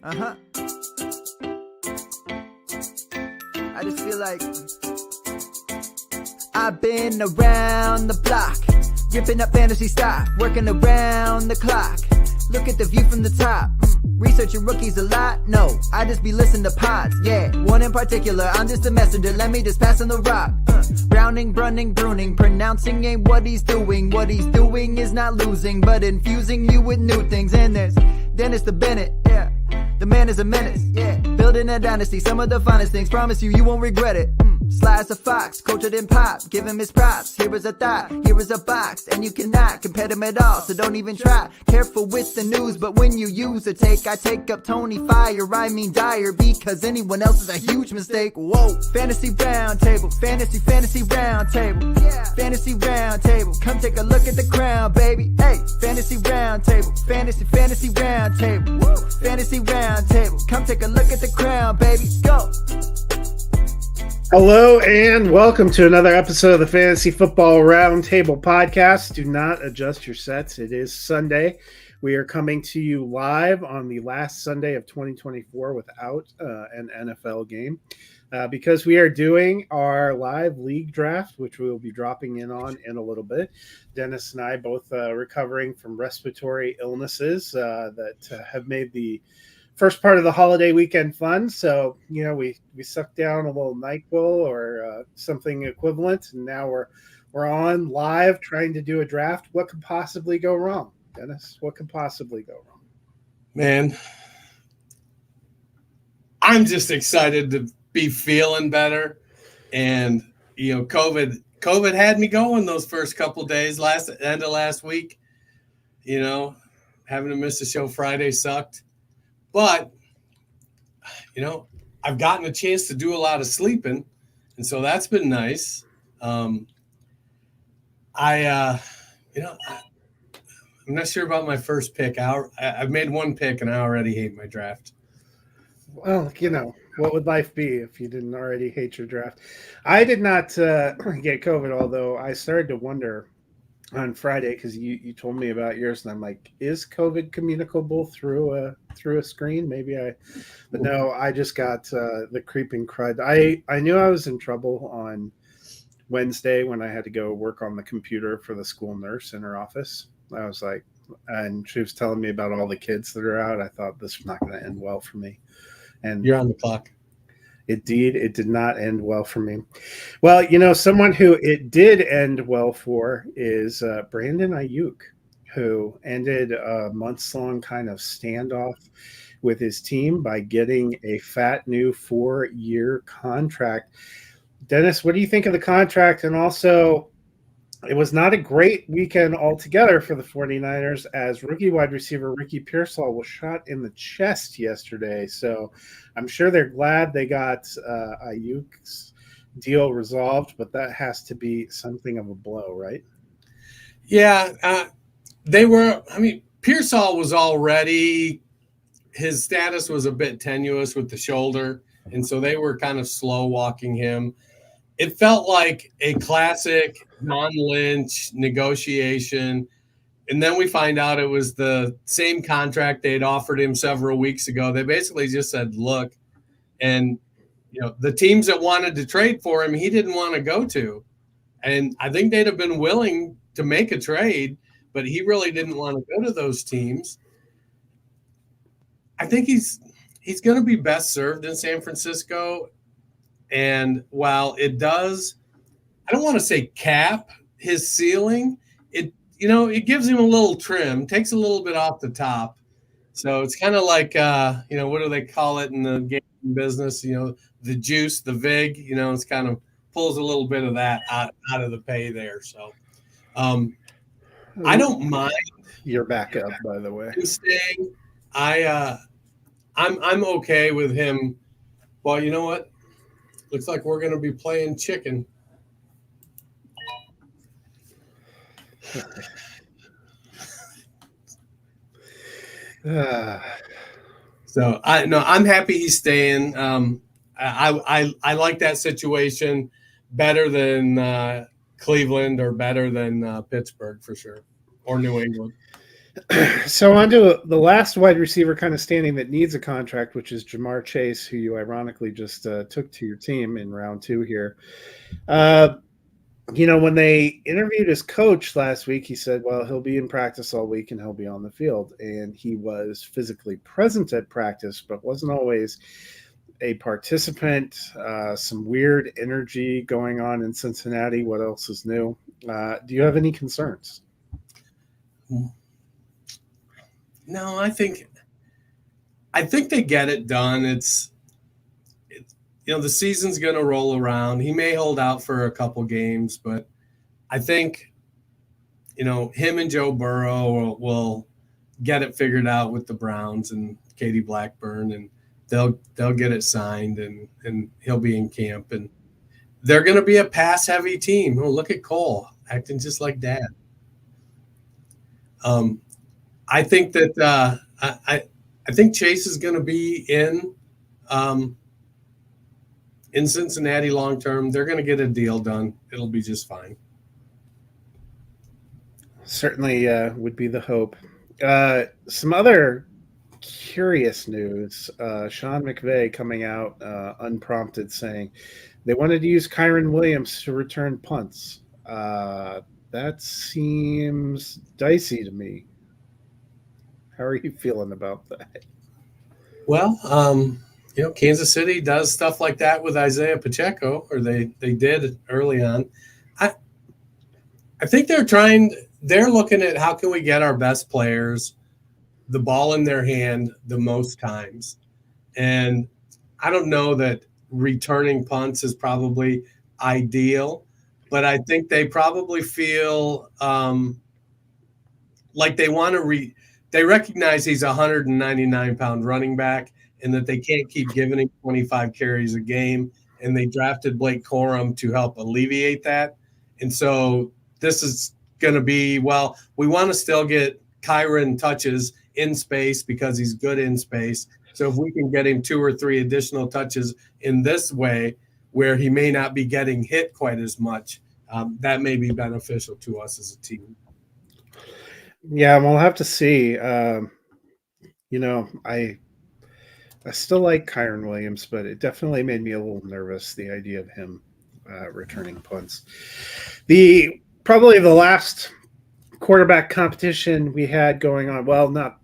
I just feel like I've been around the block, ripping up fantasy stock, working around the clock. Look at the view from the top. Researching rookies a lot? No, I just be listening to pods. Yeah, one in particular, I'm just a messenger. Let me just pass on the rock. Browning, brunning, pruning, pronouncing ain't what he's doing. What he's doing is not losing, but infusing you with new things. And there's Dennis the Bennett, yeah. The man is a menace, yeah. Building a dynasty, some of the finest things. Promise you won't regret it. Sly as a fox, cultured in pop. Give him his props. Here is a thought, here is a box, and you cannot compare them at all. So don't even try. Careful with the news, but when you use a take, I take up Tony Fire. I mean Dyer, because anyone else is a huge mistake. Whoa, fantasy round table, fantasy round table, yeah. Fantasy round table. Come take a look at the crown, baby. Hey, fantasy round table, fantasy round table, woo. Fantasy round table. Come take a look at the crown, baby. Go. Hello and welcome to another episode of the Fantasy Football Roundtable podcast. Do not adjust your sets. It is Sunday. We are coming to you live on the last Sunday of 2024 without an NFL game because we are doing our live league draft, which we will be dropping in on in a little bit. Dennis and I both recovering from respiratory illnesses that have made the first part of the holiday weekend fun. So, you know, we sucked down a little NyQuil or something equivalent. And now we're on live trying to do a draft. What could possibly go wrong, Dennis? What could possibly go wrong? Man, I'm just excited to be feeling better. And, you know, COVID had me going those first couple days, end of last week. You know, having to miss the show Friday sucked. But, you know, I've gotten a chance to do a lot of sleeping, and so that's been nice. I'm not sure about my first pick. I've made one pick, and I already hate my draft. Well, you know, what would life be if you didn't already hate your draft? I did not get COVID, although I started to wonder on Friday because you told me about yours, and I'm like, is COVID communicable through a screen? But no, I just got the creeping crud. I knew I was in trouble on Wednesday when I had to go work on the computer for the school nurse in her office. I was like, and she was telling me about all the kids that are out. I thought this was not going to end well for me. And you're on the clock. It did not end well for me. Well, you know, someone who it did end well for is Brandon Ayuk, who ended a months-long kind of standoff with his team by getting a fat new 4-year contract. Dennis, what do you think of the contract? And also, it was not a great weekend altogether for the 49ers as rookie wide receiver Ricky Pearsall was shot in the chest yesterday. So I'm sure they're glad they got Ayuk's deal resolved, but that has to be something of a blow, right? Yeah, they were. I mean, Pearsall was already, his status was a bit tenuous with the shoulder, and so they were kind of slow walking him. It felt like a classic non-Lynch negotiation. And then we find out it was the same contract they'd offered him several weeks ago. They basically just said, look, and, you know, the teams that wanted to trade for him, he didn't want to go to. And I think they'd have been willing to make a trade, but he really didn't want to go to those teams. I think he's going to be best served in San Francisco. And while it does, I don't want to say cap his ceiling, it gives him a little trim, takes a little bit off the top. So it's kind of like, what do they call it in the game business? You know, the juice, the vig, you know, it's kind of pulls a little bit of that out of the pay there. So I don't mind. You're back up, by the way. Staying. I'm okay with him. Well, you know what? Looks like we're going to be playing chicken. So I'm happy he's staying. I like that situation better than Cleveland or better than Pittsburgh for sure, or New England. So on to the last wide receiver kind of standing that needs a contract, which is Jamar Chase, who you ironically just took to your team in round 2 here. When they interviewed his coach last week, he said, well, he'll be in practice all week and he'll be on the field. And he was physically present at practice, but wasn't always a participant. Some weird energy going on in Cincinnati. What else is new? Do you have any concerns? No, I think they get it done. It's the season's going to roll around. He may hold out for a couple games, but I think him and Joe Burrow will get it figured out with the Browns and Katie Blackburn, and they'll get it signed, and he'll be in camp, and they're going to be a pass heavy team. Oh, look at Cole acting just like Dad. I think that I think Chase is going to be in Cincinnati long term. They're going to get a deal done. It'll be just fine. Certainly would be the hope. Some other curious news. Sean McVay coming out unprompted saying they wanted to use Kyron Williams to return punts. That seems dicey to me. How are you feeling about that? Well, Kansas City does stuff like that with Isaiah Pacheco, or they did early on. I think they're looking at how can we get our best players the ball in their hand the most times. And I don't know that returning punts is probably ideal, but I think they probably feel like they want to they recognize he's a 199-pound running back and that they can't keep giving him 25 carries a game. And they drafted Blake Corum to help alleviate that. And so this is going to be, well, we want to still get Kyron touches in space because he's good in space. So if we can get him 2 or 3 additional touches in this way where he may not be getting hit quite as much, that may be beneficial to us as a team. Yeah, we'll have to see. I still like Kyron Williams, but it definitely made me a little nervous, the idea of him returning punts. Probably the last quarterback competition we had going on,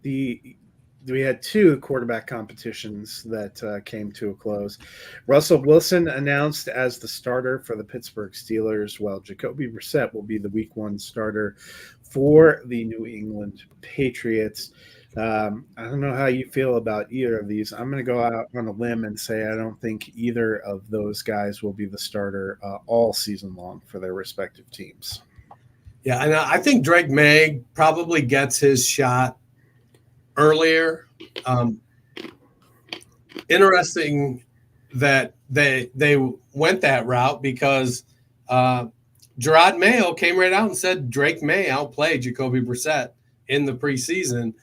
we had 2 quarterback competitions that came to a close. Russell Wilson announced as the starter for the Pittsburgh Steelers, while Jacoby Brissett will be the Week 1 starter for the New England Patriots. I don't know how you feel about either of these. I'm going to go out on a limb and say I don't think either of those guys will be the starter all season long for their respective teams. Yeah, and I think Drake May probably gets his shot earlier. Interesting that they went that route because Gerard Mayo came right out and said Drake May outplayed Jacoby Brissett in the preseason.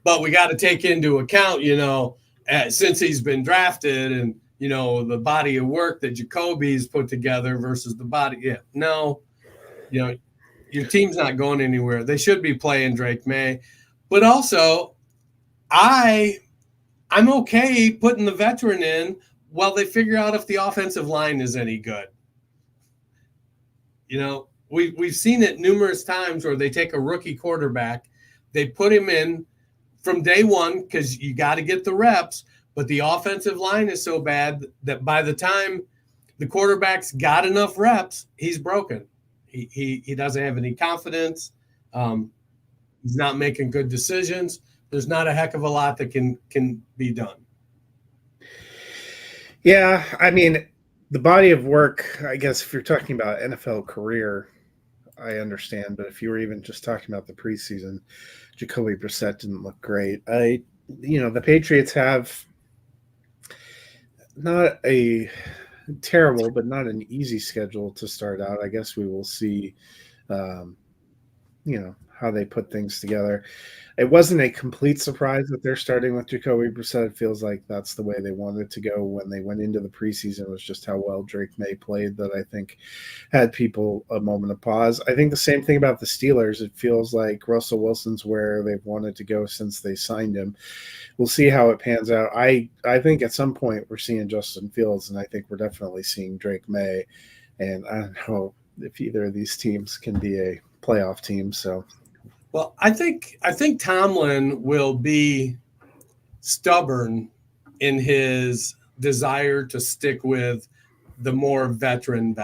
But we got to take into account, since he's been drafted and, the body of work that Jacoby's put together versus the body. Yeah, no, your team's not going anywhere. They should be playing Drake May. But also, I'm okay putting the veteran in while they figure out if the offensive line is any good. We've seen it numerous times where they take a rookie quarterback, they put him in from day one because you got to get the reps, but the offensive line is so bad that by the time the quarterback's got enough reps, he's broken. He doesn't have any confidence. He's not making good decisions. There's not a heck of a lot that can be done. Yeah, I mean, the body of work, I guess if you're talking about NFL career, I understand. But if you were even just talking about the preseason, Jacoby Brissett didn't look great. The Patriots have not a terrible, but not an easy schedule to start out. I guess we will see, how they put things together. It wasn't a complete surprise that they're starting with Jacoby Brissett. It feels like that's the way they wanted to go when they went into the preseason. It was just how well Drake May played that I think had people a moment of pause. I think the same thing about the Steelers. It feels like Russell Wilson's where they've wanted to go since they signed him. We'll see how it pans out. I think at some point we're seeing Justin Fields, and I think we're definitely seeing Drake May. And I don't know if either of these teams can be a playoff team. So. Well, I think Tomlin will be stubborn in his desire to stick with the more veteran.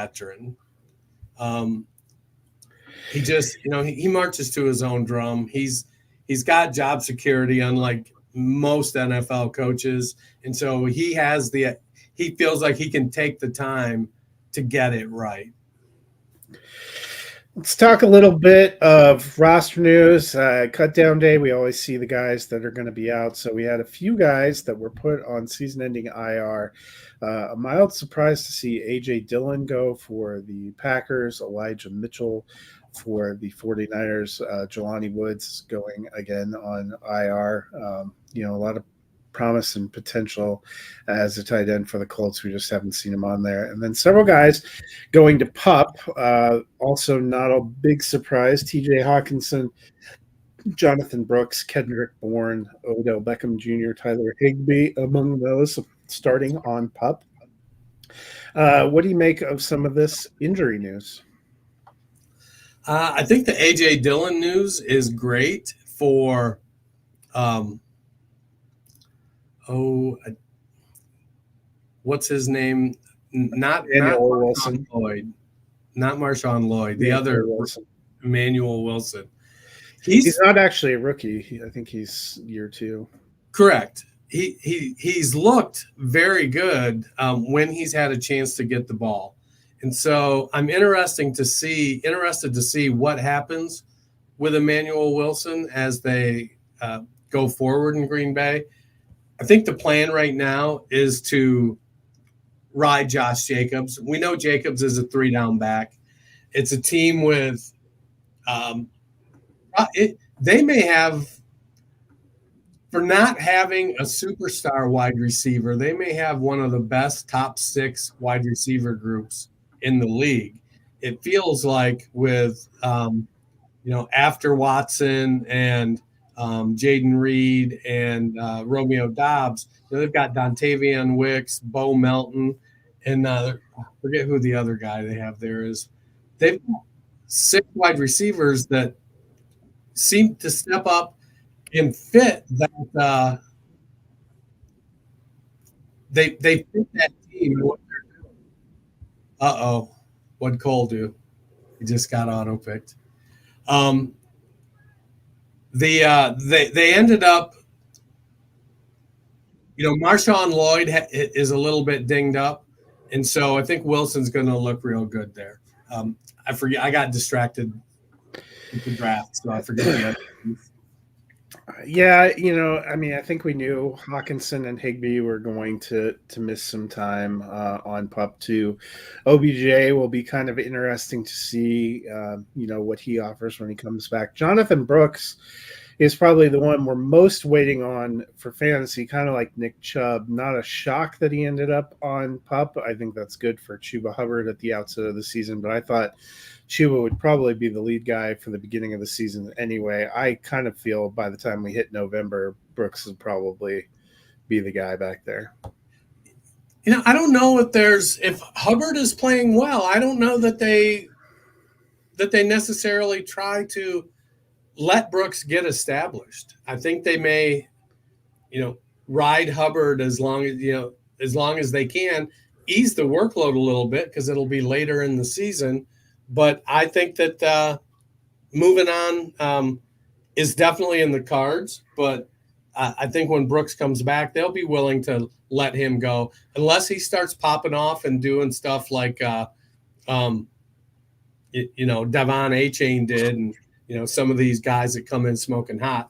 He just, he marches to his own drum. He's got job security, unlike most NFL coaches, and so he feels like he can take the time to get it right. Let's talk a little bit of roster news. Cut down day, we always see the guys that are going to be out. So we had a few guys that were put on season-ending IR. A mild surprise to see A.J. Dillon go for the Packers, Elijah Mitchell for the 49ers, Jelani Woods going again on IR. A lot of promise and potential as a tight end for the Colts. We just haven't seen him on there. And then several guys going to PUP. Also not a big surprise. TJ Hawkinson, Jonathan Brooks, Kendrick Bourne, Odell Beckham Jr., Tyler Higbee among those starting on PUP. What do you make of some of this injury news? I think the A.J. Dillon news is great for what's his name? Not Wilson. Lloyd, not Marshawn Lloyd. The other Wilson. Emmanuel Wilson. He's not actually a rookie. I think he's year 2. Correct. He's looked very good when he's had a chance to get the ball, and so I'm interested to see what happens with Emmanuel Wilson as they go forward in Green Bay. I think the plan right now is to ride Josh Jacobs. We know Jacobs is a 3-down back. It's a team with they may have, for not having a superstar wide receiver, they may have one of the best top 6 wide receiver groups in the league. It feels like with after Watson and Jaden Reed and Romeo Dobbs, they've got Dontavian Wicks, Bo Melton, and I forget who the other guy they have there is. They've got 6 wide receivers that seem to step up and fit that. They fit that team and what they're doing. What'd Cole do? He just got auto picked. They ended up, Marshawn Lloyd is a little bit dinged up, and so I think Wilson's going to look real good there. I got distracted with the draft, so I forget the other things. Yeah, I think we knew Hawkinson and Higbee were going to miss some time on PUP 2. OBJ will be kind of interesting to see, what he offers when he comes back. Jonathan Brooks is probably the one we're most waiting on for fantasy, kind of like Nick Chubb. Not a shock that he ended up on PUP. I think that's good for Chuba Hubbard at the outset of the season, but I thought Chuba would probably be the lead guy for the beginning of the season anyway. I kind of feel by the time we hit November, Brooks will probably be the guy back there. I don't know if Hubbard is playing well. I don't know that they necessarily try to let Brooks get established. I think they may, ride Hubbard as long as they can, ease the workload a little bit because it'll be later in the season. But I think that moving on is definitely in the cards. But I think when Brooks comes back, they'll be willing to let him go unless he starts popping off and doing stuff like, Devon A-Chain did, and some of these guys that come in smoking hot.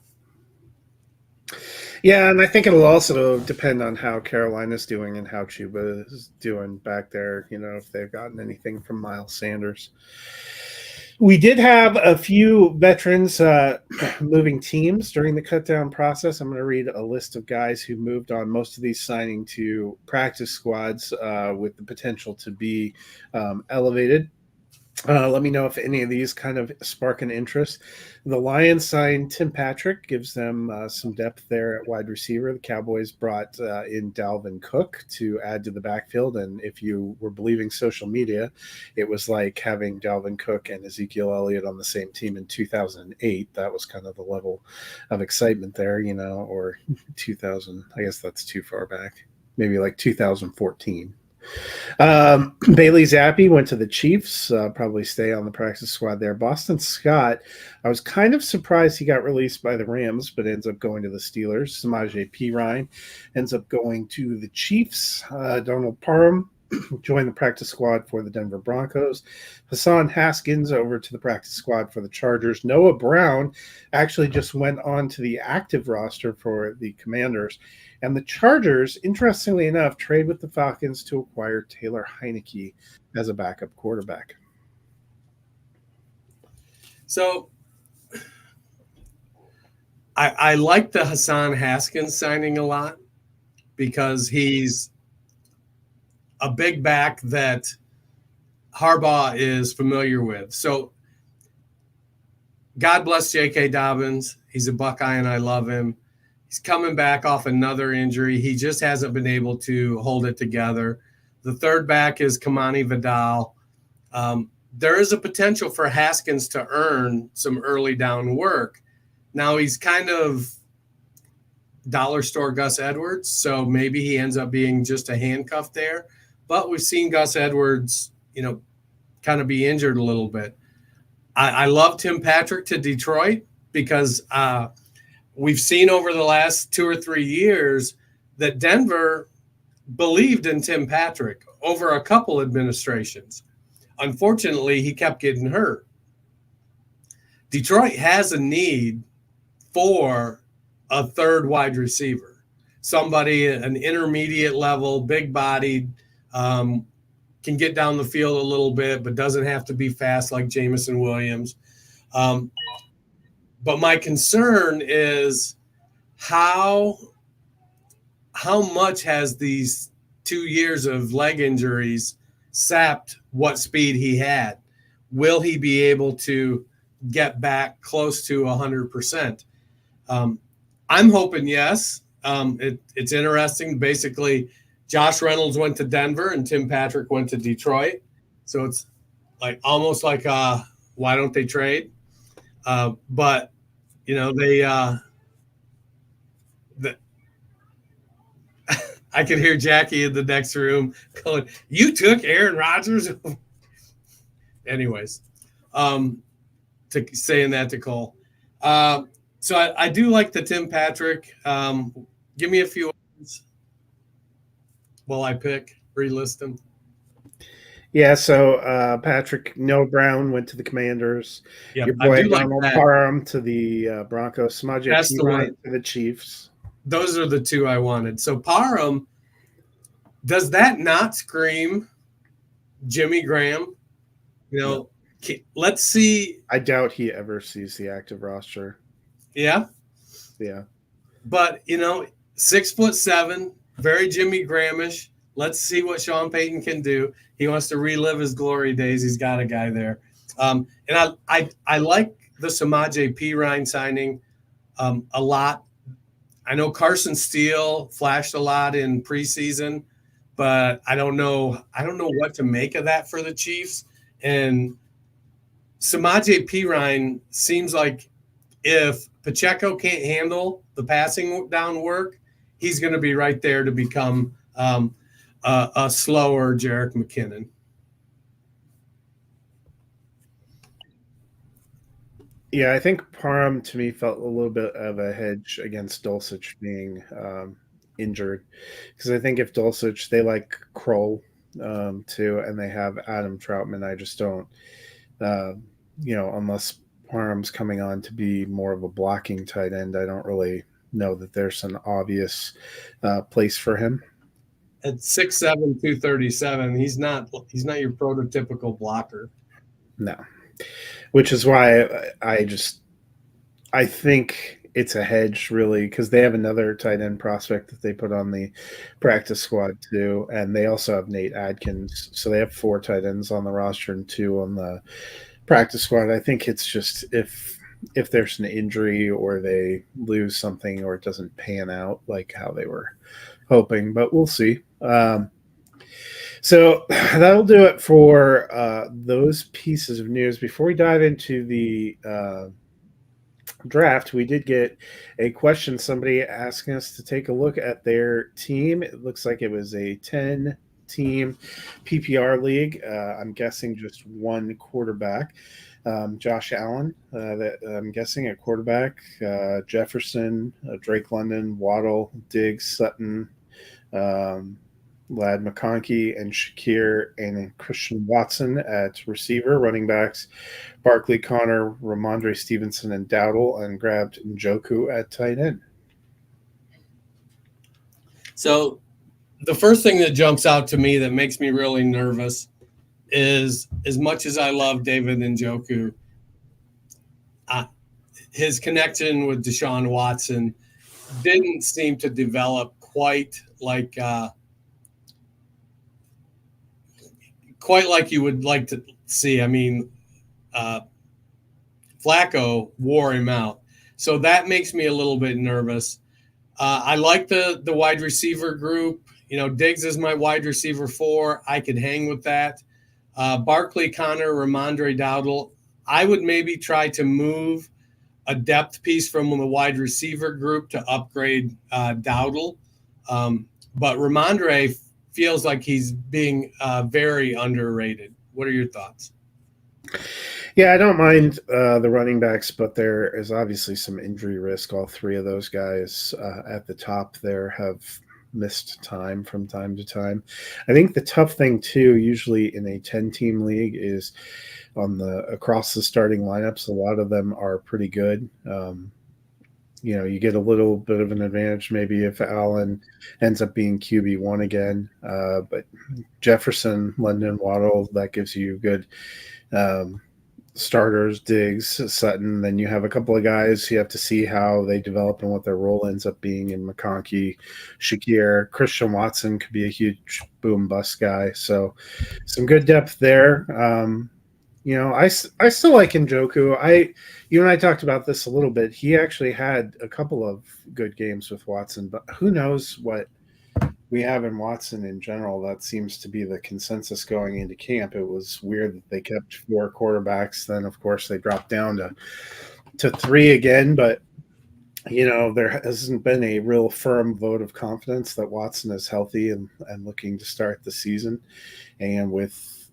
Yeah, and I think it'll also depend on how Carolina's doing and how Chuba is doing back there, if they've gotten anything from Miles Sanders. We did have a few veterans moving teams during the cutdown process. I'm going to read a list of guys who moved on, most of these signing to practice squads with the potential to be elevated. Let me know if any of these kind of spark an interest. The Lions signed Tim Patrick, gives them some depth there at wide receiver. The Cowboys brought in Dalvin Cook to add to the backfield. And if you were believing social media, it was like having Dalvin Cook and Ezekiel Elliott on the same team in 2008. That was kind of the level of excitement there, or 2000. I guess that's too far back. Maybe like 2014. Bailey Zappi went to the Chiefs, probably stay on the practice squad there. Boston Scott, I was kind of surprised he got released by the Rams, but ends up going to the Steelers. Samaje Perine ends up going to the Chiefs. Donald Parham joined the practice squad for the Denver Broncos. Hassan Haskins over to the practice squad for the Chargers. Noah Brown actually just went on to the active roster for the Commanders. And the Chargers, interestingly enough, trade with the Falcons to acquire Taylor Heineke as a backup quarterback. So I like the Hassan Haskins signing a lot because he's a big back that Harbaugh is familiar with. So God bless J.K. Dobbins. He's a Buckeye, and I love him. He's coming back off another injury. He just hasn't been able to hold it together. The third back is Kamani Vidal. There is a potential for Haskins to earn some early down work. Now he's kind of dollar store Gus Edwards, so maybe he ends up being just a handcuff there. But we've seen Gus Edwards, kind of be injured a little bit. I love Tim Patrick to Detroit because we've seen over the last 2 or 3 years that Denver believed in Tim Patrick over a couple administrations. Unfortunately, he kept getting hurt. Detroit has a need for a third wide receiver, somebody at an intermediate level, big-bodied, can get down the field a little bit, but doesn't have to be fast like Jameson Williams. But my concern is how much has these 2 years of leg injuries sapped what speed he had? Will he be able to get back close to 100%? I'm hoping yes. It's interesting. Basically, Josh Reynolds went to Denver and Tim Patrick went to Detroit. So it's almost like why don't they trade? But I could hear Jackie in the next room going, "You took Aaron Rodgers." Anyways, saying that to Cole. So I do like the Tim Patrick. Give me a few words while I relist them. Yeah, so Patrick Noah Brown went to the Commanders. Yep, Your boy like Donald Parham to the Broncos. Samaje Perine to the Chiefs. Those are the two I wanted. So Parham, does that not scream Jimmy Graham? Let's see. I doubt he ever sees the active roster. Yeah? Yeah. But, 6'7", very Jimmy Grahamish. Let's see what Sean Payton can do. He wants to relive his glory days. He's got a guy there. And I like the Samaje Perine signing a lot. I know Carson Steele flashed a lot in preseason, but I don't know what to make of that for the Chiefs. And Samaje Perine seems like if Pacheco can't handle the passing down work, he's going to be right there to become a slower Jerick McKinnon. Yeah, I think Parham to me felt a little bit of a hedge against Dulcich being injured, because I think if Dulcich, they like Kroll too, and they have Adam Troutman. I just don't, unless Parham's coming on to be more of a blocking tight end, I don't really know that there's an obvious place for him. At 6'7", 237, he's not your prototypical blocker. No. which is why I think it's a hedge, really, because they have another tight end prospect that they put on the practice squad too, and they also have Nate Adkins. So they have 4 tight ends on the roster and 2 on the practice squad. I think it's just if there's an injury or they lose something or it doesn't pan out like how they were hoping, but we'll see. So that'll do it for those pieces of news. Before we dive into the draft, we did get a question, somebody asking us to take a look at their team. It looks like it was a 10-team PPR league. I'm guessing just one quarterback. Josh Allen, that I'm guessing at quarterback, Jefferson, Drake London, Waddle, Diggs, Sutton, Lad McConkey, and Shakir, and Christian Watson at receiver. Running backs, Barkley, Connor, Ramondre Stevenson, and Dowdle, and grabbed Njoku at tight end. So the first thing that jumps out to me that makes me really nervous is, as much as I love David Njoku, his connection with Deshaun Watson didn't seem to develop quite like you would like to see. I mean, Flacco wore him out. So that makes me a little bit nervous. I like the wide receiver group. Diggs is my wide receiver 4. I could hang with that. Barkley, Connor, Ramondre, Dowdle. I would maybe try to move a depth piece from the wide receiver group to upgrade Dowdle. But Ramondre feels like he's being very underrated. What are your thoughts? Yeah, I don't mind the running backs, but there is obviously some injury risk. All 3 of those guys at the top there have missed time from time to time. I think the tough thing too, usually in a 10-team league, is across the starting lineups. A lot of them are pretty good. You get a little bit of an advantage maybe if Allen ends up being QB1 again. But Jefferson, London, Waddle, that gives you good starters, Diggs, Sutton. Then you have a couple of guys you have to see how they develop and what their role ends up being in McConkey, Shakir. Christian Watson could be a huge boom bust guy. So some good depth there. I still like Njoku. You and I talked about this a little bit. He actually had a couple of good games with Watson, but who knows what we have in Watson in general. That seems to be the consensus going into camp. It was weird that they kept 4 quarterbacks. Then, of course, they dropped down to 3 again. But, there hasn't been a real firm vote of confidence that Watson is healthy and looking to start the season. And with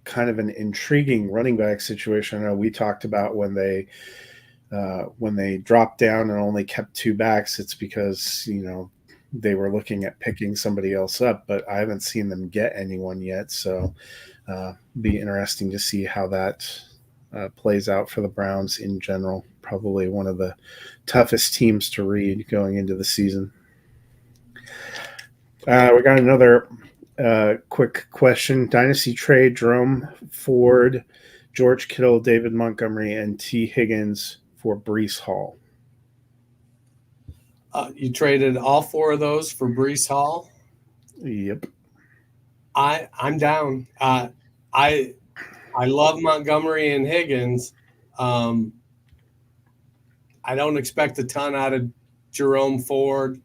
kind of an intriguing running back situation, I know we talked about when they dropped down and only kept 2 backs, it's because, they were looking at picking somebody else up, but I haven't seen them get anyone yet. So be interesting to see how that plays out for the Browns in general. Probably one of the toughest teams to read going into the season. We got another quick question. Dynasty trade: Jerome Ford, George Kittle, David Montgomery, and T. Higgins for Breece Hall. You traded all 4 of those for Breece Hall? Yep. I'm down. I love Montgomery and Higgins. I don't expect a ton out of Jerome Ford.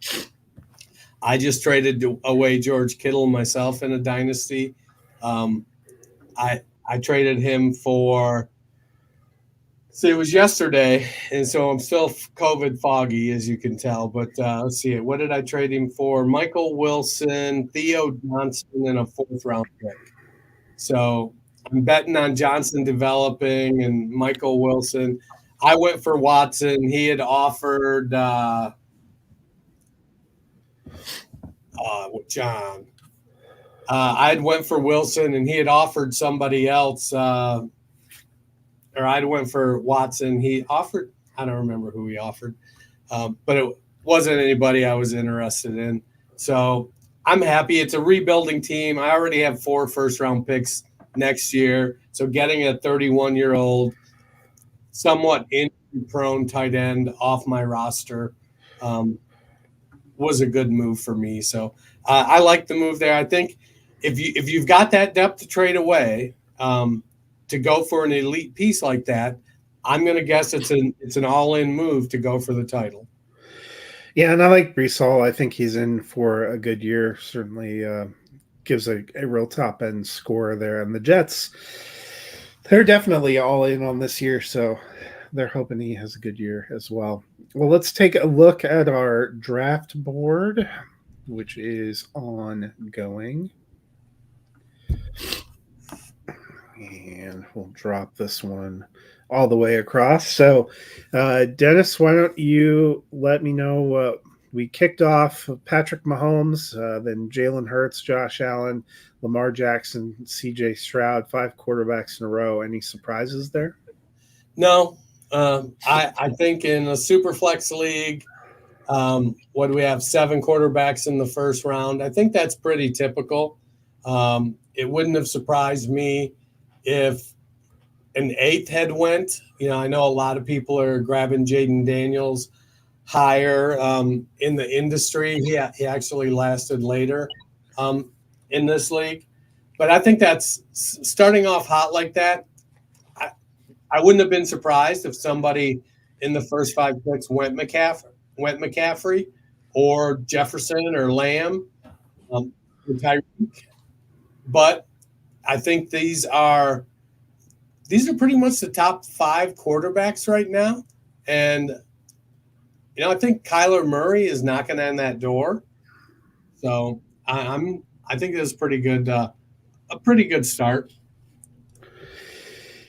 I just traded away George Kittle myself in a dynasty. I traded him for. See, it was yesterday, and so I'm still COVID foggy, as you can tell. But let's see. What did I trade him for? Michael Wilson, Theo Johnson, and a 4th-round pick. So I'm betting on Johnson developing and Michael Wilson. I went for Watson. He had offered John. I went for Wilson, and he had offered somebody else. Or I went for Watson. He offered, I don't remember who he offered, but it wasn't anybody I was interested in. So I'm happy. It's a rebuilding team. I already have 4 first-round picks next year. So getting a 31-year-old, somewhat injury-prone tight end off my roster was a good move for me. So I like the move there. I think if you've got that depth to trade away to go for an elite piece like that, I'm going to guess it's an all-in move to go for the title. Yeah, and I like Brees Hall. I think he's in for a good year. Certainly gives a real top-end score there. And the Jets, they're definitely all in on this year, so they're hoping he has a good year as well. Well, let's take a look at our draft board, which is ongoing. And we'll drop this one all the way across. So, Dennis, why don't you let me know? We kicked off Patrick Mahomes, then Jalen Hurts, Josh Allen, Lamar Jackson, C.J. Stroud, 5 quarterbacks in a row. Any surprises there? No. I think in a super flex league, what do we have? 7 quarterbacks in the first round. I think that's pretty typical. It wouldn't have surprised me if an 8th had went. I know a lot of people are grabbing Jaden Daniels higher in the industry. He actually lasted later in this league. But I think that's starting off hot like that. I wouldn't have been surprised if somebody in the first 5 picks went McCaffrey or Jefferson or Lamb or Tyreek. But I think these are pretty much the top 5 quarterbacks right now. And, I think Kyler Murray is knocking on that door. So I think it's pretty good, a pretty good start.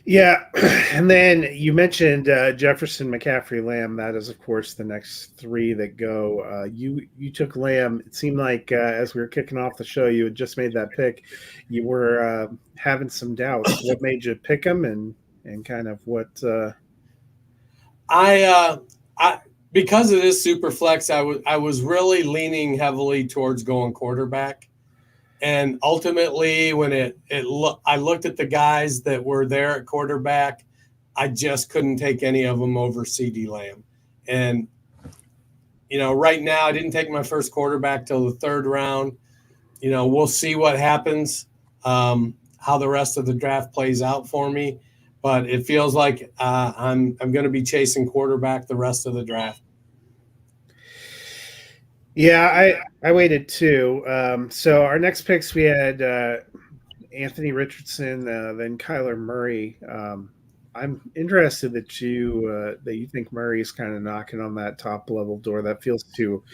Yeah, and then you mentioned Jefferson, McCaffrey, Lamb. That is, of course, the next 3 that go. You took Lamb. It seemed like as we were kicking off the show, you had just made that pick. You were having some doubts. What made you pick him, and kind of what? I because it is super flex, I was really leaning heavily towards going quarterback. And ultimately, when I looked at the guys that were there at quarterback, I just couldn't take any of them over CeeDee Lamb. And, right now, I didn't take my first quarterback till the 3rd round. We'll see what happens, how the rest of the draft plays out for me. But it feels like I'm going to be chasing quarterback the rest of the draft. Yeah, I waited too. So our next picks, we had Anthony Richardson, then Kyler Murray. I'm interested that you think Murray is kind of knocking on that top level door. That feels too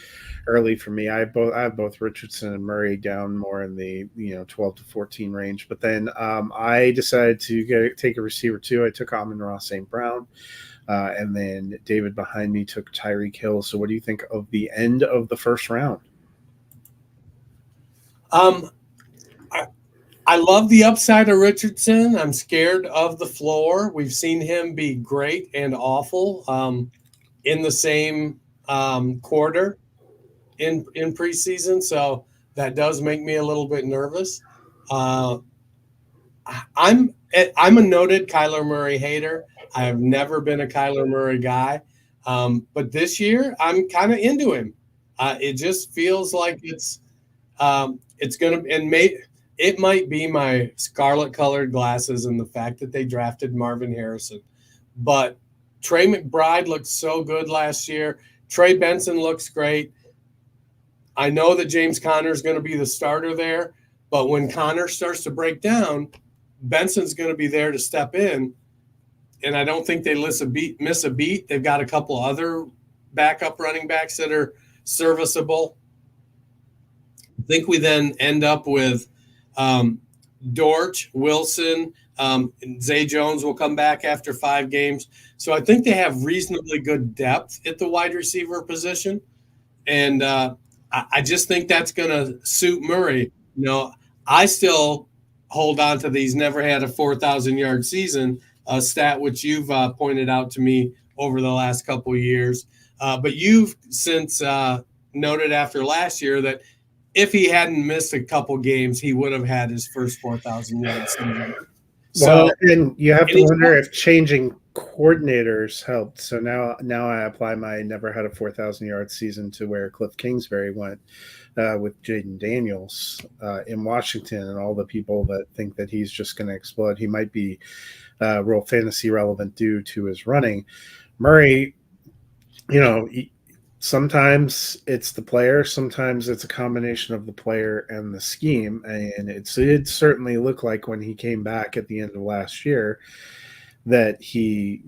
early for me. I have both Richardson and Murray down more in the 12 to 14 range. But then I decided to take a receiver too. I took Amon-Ra St. Brown. And then David behind me took Tyreek Hill. So what do you think of the end of the first round? I love the upside of Richardson. I'm scared of the floor. We've seen him be great and awful in the same quarter in preseason. So that does make me a little bit nervous. I'm a noted Kyler Murray hater. I have never been a Kyler Murray guy. But this year, I'm kind of into him. It just feels like it's going to – and it might be my scarlet-colored glasses and the fact that they drafted Marvin Harrison. But Trey McBride looked so good last year. Trey Benson looks great. I know that James Conner is going to be the starter there. But when Conner starts to break down, Benson's going to be there to step in. And I don't think they miss a beat. They've got a couple other backup running backs that are serviceable. I think we then end up with Dortch, Wilson, Zay Jones will come back after 5 games. So I think they have reasonably good depth at the wide receiver position. And I just think that's going to suit Murray. I still hold on to these never had a 4,000-yard season stat, which you've pointed out to me over the last couple of years. But you've since noted after last year that if he hadn't missed a couple games, he would have had his first 4,000 yard season. Well, So, and you have and to he's wonder not- if changing coordinators helped. So now I apply my never had a 4,000 yard season to where Cliff Kingsbury went with Jaden Daniels in Washington, and all the people that think that he's just going to explode. He might be real fantasy relevant due to his running. Murray, sometimes it's the player, sometimes it's a combination of the player and the scheme, and it certainly looked like when he came back at the end of last year that he,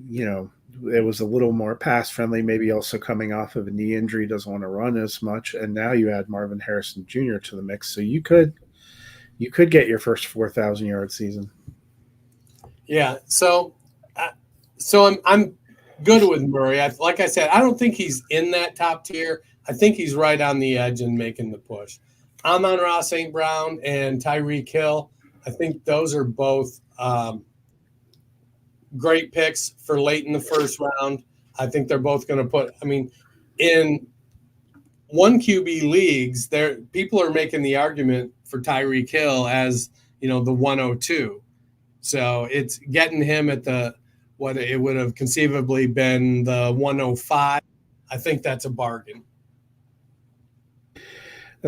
it was a little more pass friendly, maybe also coming off of a knee injury, doesn't want to run as much, and now you add Marvin Harrison Jr. to the mix, so you could get your first 4,000 yard season. Yeah, so I'm good with Murray. Like I said, I don't think he's in that top tier. I think he's right on the edge and making the push. Amon-Ra St. Brown and Tyreek Hill, I think those are both great picks for late in the first round. I think they're both going to put – I mean, in one QB leagues, people are making the argument for Tyreek Hill as, the 102. So it's getting him at what it would have conceivably been the 105. I think that's a bargain.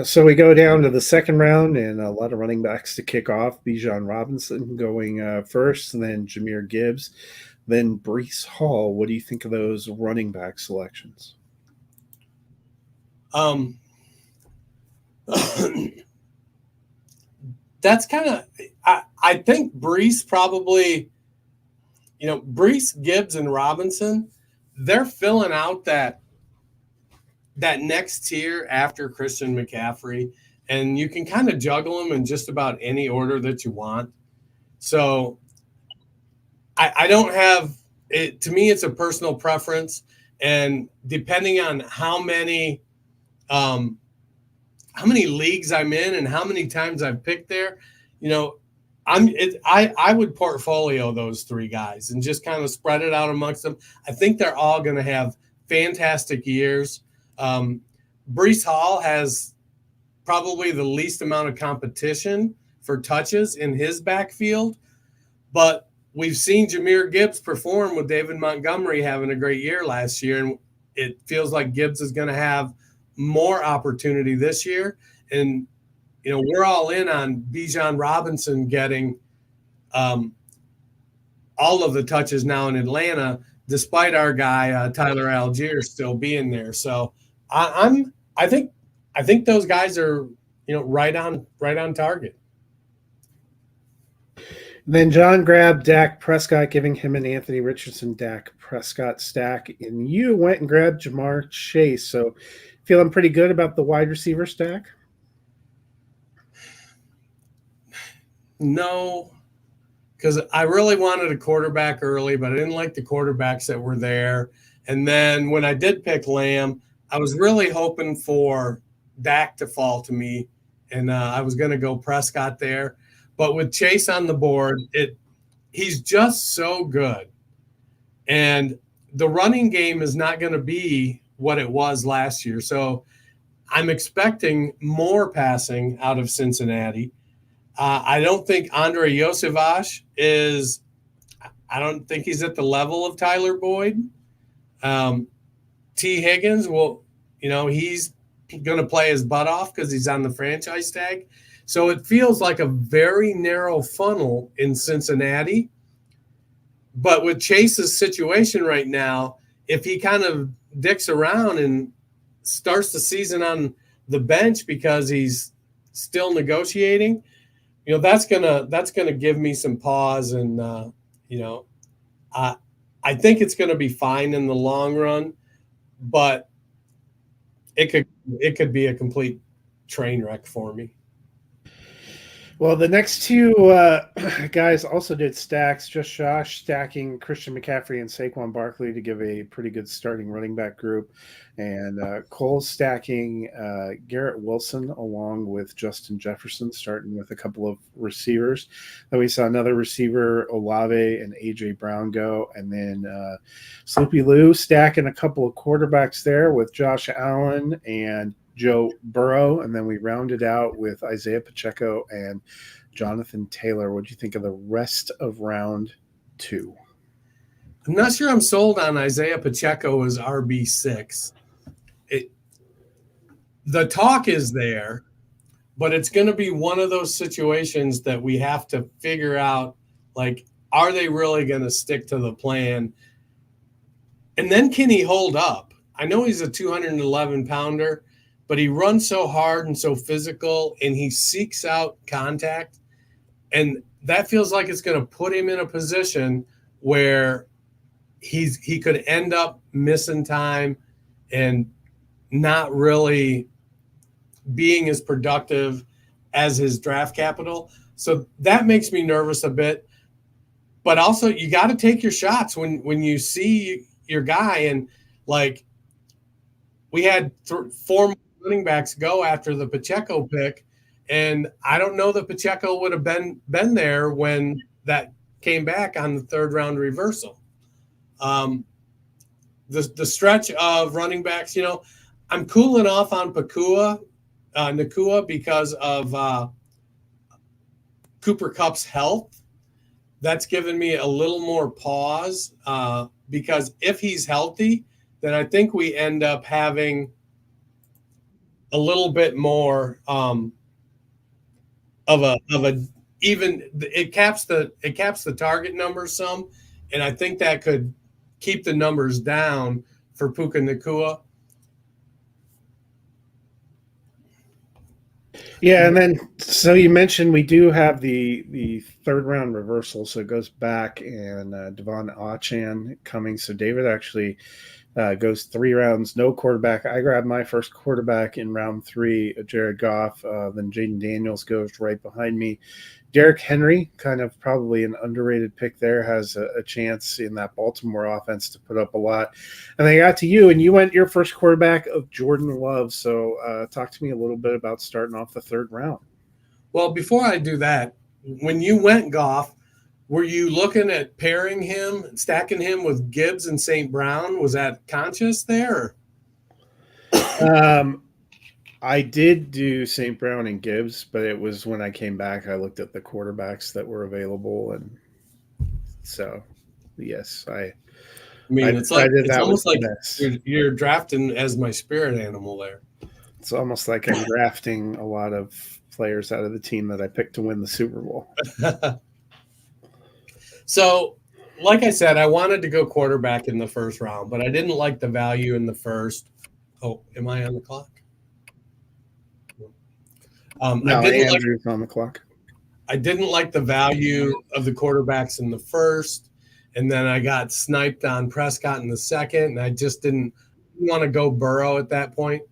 So we go down to the second round, and a lot of running backs to kick off. Bijan Robinson going first, and then Jahmyr Gibbs, then Breece Hall. What do you think of those running back selections? That's kind of I think Breece probably, Breece, Gibbs, and Robinson, they're filling out that next tier after Christian McCaffrey, and you can kind of juggle them in just about any order that you want. So I don't have it. To me, it's a personal preference, and depending on how many leagues I'm in and how many times I've picked there, I would portfolio those three guys and just kind of spread it out amongst them. I think they're all going to have fantastic years. Breece Hall has probably the least amount of competition for touches in his backfield, but we've seen Jahmyr Gibbs perform with David Montgomery having a great year last year, and it feels like Gibbs is going to have more opportunity this year. And, we're all in on Bijan Robinson getting all of the touches now in Atlanta, despite our guy, Tyler Algier, still being there. So I think those guys are, right on target. Then John grabbed Dak Prescott, giving him an Anthony Richardson Dak Prescott stack, and you went and grabbed Jamar Chase. So feeling pretty good about the wide receiver stack? No, because I really wanted a quarterback early, but I didn't like the quarterbacks that were there. And then when I did pick Lamb, I was really hoping for Dak to fall to me, and I was going to go Prescott there. But with Chase on the board, he's just so good. And the running game is not going to be what it was last year. So I'm expecting more passing out of Cincinnati. I don't think Andre Iosivas I don't think he's at the level of Tyler Boyd. T. Higgins, he's going to play his butt off because he's on the franchise tag. So it feels like a very narrow funnel in Cincinnati. But with Chase's situation right now, if he kind of dicks around and starts the season on the bench because he's still negotiating, that's gonna give me some pause, and I think it's gonna be fine in the long run, but it could be a complete train wreck for me. Well, the next two guys also did stacks. Just Josh stacking Christian McCaffrey and Saquon Barkley to give a pretty good starting running back group. And Cole stacking Garrett Wilson along with Justin Jefferson, starting with a couple of receivers. Then we saw another receiver, Olave and A.J. Brown go. And then Sloopy Lou stacking a couple of quarterbacks there with Josh Allen and Joe Burrow, and then we rounded out with Isaiah Pacheco and Jonathan Taylor. What do you think of the rest of round 2? I'm not sure I'm sold on Isaiah Pacheco as RB6. The talk is there, but it's going to be one of those situations that we have to figure out, like, are they really going to stick to the plan? And then can he hold up? I know he's a 211-pounder, but he runs so hard and so physical, and he seeks out contact. And that feels like it's going to put him in a position where he could end up missing time and not really being as productive as his draft capital. So that makes me nervous a bit. But also, you got to take your shots when you see your guy. And, like, we had 4 running backs go after the Pacheco pick, and I don't know that Pacheco would have been there when that came back on the 3rd-round reversal. The stretch of running backs, I'm cooling off on Nakua because of Cooper Kupp's health. That's given me a little more pause because if he's healthy, then I think we end up having a little bit more of a even. It caps the target number some, and I think that could keep the numbers down for Puka Nakua. Yeah, and then so you mentioned we do have the 3rd-round reversal, so it goes back, and Devon Achan coming. So David actually goes 3 rounds, no quarterback. I grabbed my first quarterback in round 3, Jared Goff. Then Jaden Daniels goes right behind me. Derrick Henry, kind of probably an underrated pick there, has a chance in that Baltimore offense to put up a lot. And they got to you, and you went your first quarterback of Jordan Love. So talk to me a little bit about starting off the 3rd round. Well, before I do that, when you went Goff, were you looking at pairing him, stacking him with Gibbs and St. Brown? Was that conscious there? I did do St. Brown and Gibbs, but it was when I came back, I looked at the quarterbacks that were available. And so, yes, it's almost like you're drafting as my spirit animal there. It's almost like I'm drafting a lot of players out of the team that I picked to win the Super Bowl. So, like I said, I wanted to go quarterback in the 1st round, but I didn't like the value in the 1st. Oh, am I on the clock? No, Andrew's on the clock. I didn't like the value of the quarterbacks in the 1st, and then I got sniped on Prescott in the 2nd, and I just didn't want to go Burrow at that point.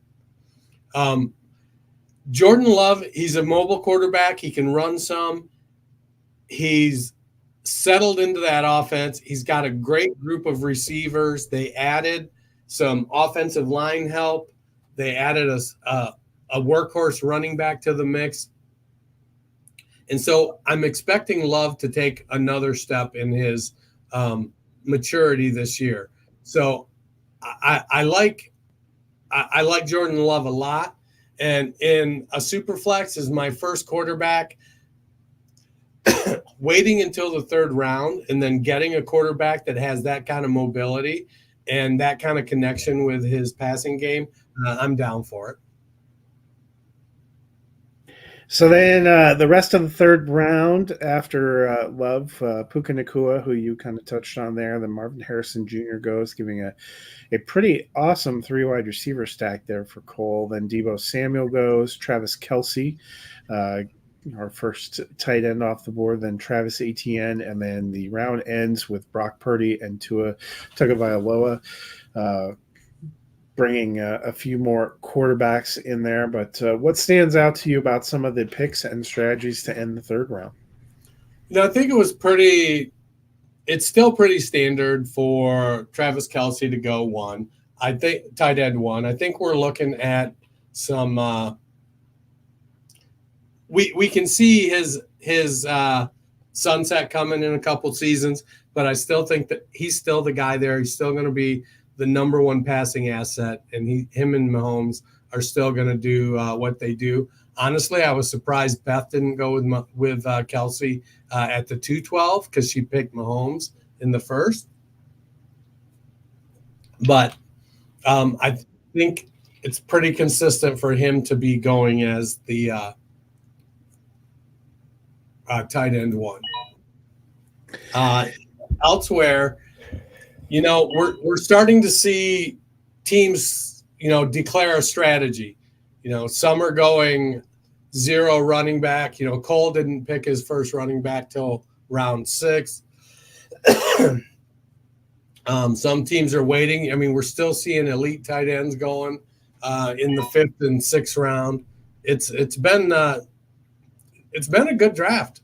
Jordan Love, he's a mobile quarterback. He can run some. He's settled into that offense. He's got a great group of receivers. They added some offensive line help. They added a workhorse running back to the mix. And so I'm expecting Love to take another step in his maturity this year. So I like Jordan Love a lot. And in a super flex as my first quarterback, waiting until the 3rd round and then getting a quarterback that has that kind of mobility and that kind of connection with his passing game, I'm down for it. So then the rest of the 3rd round after Love, Puka Nakua, who you kind of touched on there, then Marvin Harrison Jr. goes, giving a pretty awesome 3 wide receiver stack there for Cole. Then Deebo Samuel goes, Travis Kelce, our first tight end off the board, then Travis Etienne, and then the round ends with Brock Purdy and Tua Tagovailoa, bringing a few more quarterbacks in there. But what stands out to you about some of the picks and strategies to end the 3rd round? I think it's still pretty standard for Travis Kelce to go 1. I think tight end 1. I think we're looking at some we can see his sunset coming in a couple seasons, but I still think that he's still the guy there. He's still going to be the number 1 passing asset, and him and Mahomes are still going to do what they do. Honestly, I was surprised Beth didn't go with Kelsey at the 212 because she picked Mahomes in the first. But I think it's pretty consistent for him to be going as the tight end one. Elsewhere, we're starting to see teams, declare a strategy. Some are going 0 running back. Cole didn't pick his first running back till round 6. Some teams are waiting. I mean, we're still seeing elite tight ends going in the 5th and 6th round. It's been a good draft.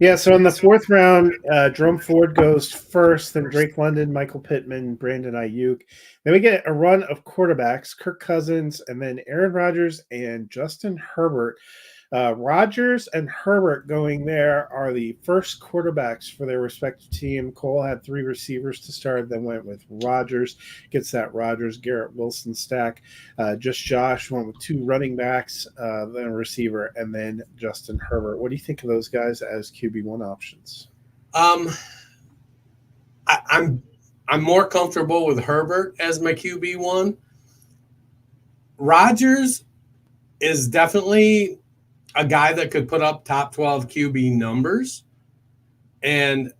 Yeah, so in the 4th round, Jerome Ford goes first, then Drake London, Michael Pittman, Brandon Ayuk. Then we get a run of quarterbacks, Kirk Cousins, and then Aaron Rodgers and Justin Herbert. Rodgers and Herbert going there are the first quarterbacks for their respective team. Cole had 3 receivers to start, then went with Rodgers, gets that Rodgers, Garrett Wilson stack. Just Josh went with 2 running backs, then a receiver, and then Justin Herbert. What do you think of those guys as QB1 options? I'm more comfortable with Herbert as my QB1. Rodgers is definitely a guy that could put up top 12 QB numbers. And,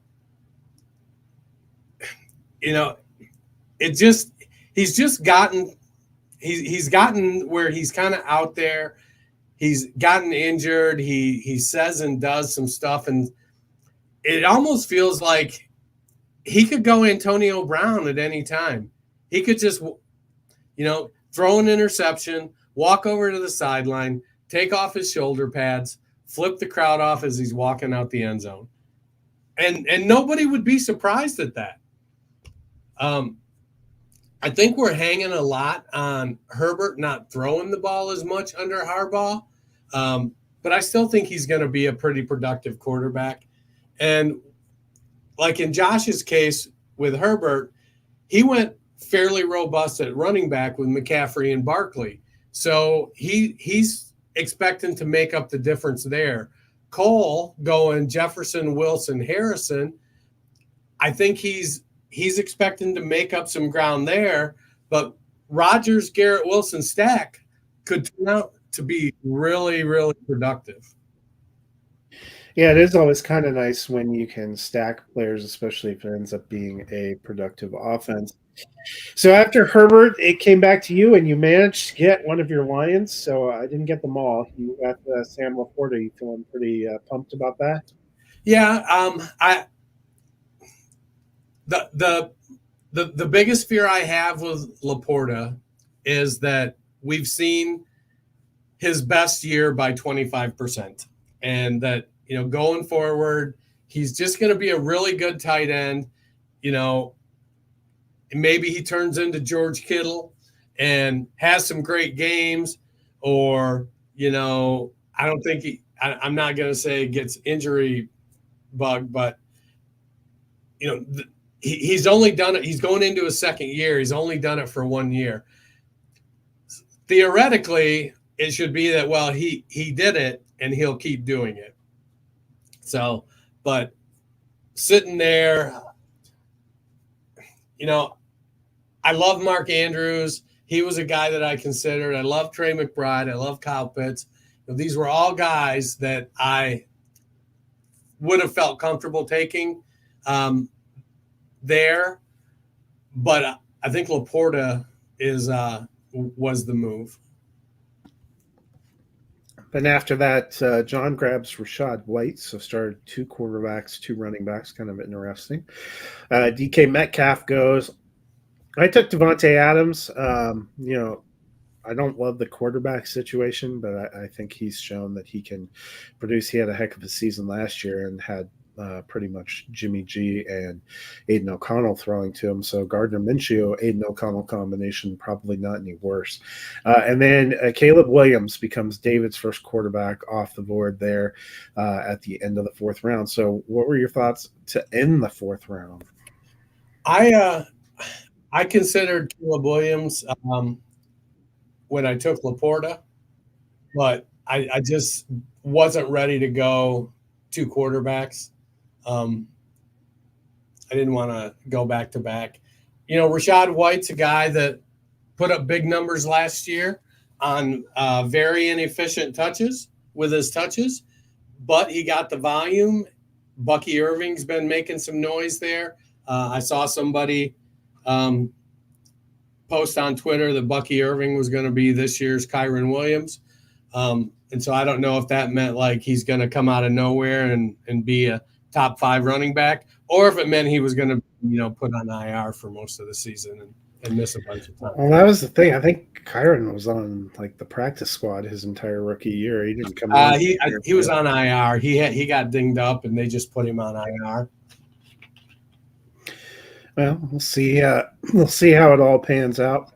he's gotten where he's kind of out there. He's gotten injured. He says and does some stuff. And it almost feels like he could go Antonio Brown at any time. He could just, throw an interception, walk over to the sideline, take off his shoulder pads, flip the crowd off as he's walking out the end zone. And nobody would be surprised at that. I think we're hanging a lot on Herbert not throwing the ball as much under Harbaugh. But I still think he's going to be a pretty productive quarterback. And like in Josh's case with Herbert, he went fairly robust at running back with McCaffrey and Barkley. So he's expecting to make up the difference there. Cole going Jefferson, Wilson, Harrison. I think he's expecting to make up some ground there, but Rodgers, Garrett Wilson stack could turn out to be really, really productive. Yeah, it is always kind of nice when you can stack players, especially if it ends up being a productive offense. So after Herbert, it came back to you, and you managed to get one of your Lions. So I didn't get them all. You got Sam Laporta. You feeling pretty pumped about that? Yeah, the biggest fear I have with Laporta is that we've seen his best year by 25%, and that going forward, he's just going to be a really good tight end. Maybe he turns into George Kittle and has some great games, or, I don't think I'm not going to say gets injury bug, but, he's only done it. He's going into his 2nd year. He's only done it for 1 year. Theoretically, it should be that, well, he did it and he'll keep doing it. So, but sitting there, I love Mark Andrews. He was a guy that I considered. I love Trey McBride. I love Kyle Pitts. These were all guys that I would have felt comfortable taking there. But I think Laporta was the move. Then after that, John grabs Rachaad White, so started 2 quarterbacks, 2 running backs, kind of interesting. DK Metcalf goes. I took Devontae Adams. I don't love the quarterback situation, but I think he's shown that he can produce. He had a heck of a season last year and had pretty much Jimmy G and Aiden O'Connell throwing to him. So Gardner Minshew, Aiden O'Connell combination, probably not any worse. And then Caleb Williams becomes David's first quarterback off the board there at the end of the 4th round. So what were your thoughts to end the 4th round? I considered Caleb Williams when I took Laporta, but I just wasn't ready to go 2 quarterbacks. I didn't want to go back to back. Rashad White's a guy that put up big numbers last year on very inefficient touches with his touches, but he got the volume. Bucky Irving's been making some noise there. I saw somebody post on Twitter that Bucky Irving was going to be this year's Kyron Williams. And so I don't know if that meant like he's going to come out of nowhere and be a top 5 running back, or if it meant he was going to, put on IR for most of the season and miss a bunch of time. Well, that was the thing. I think Kyron was on like the practice squad his entire rookie year. He didn't come. He was on IR. He got dinged up, and they just put him on IR. Well, we'll see. We'll see how it all pans out.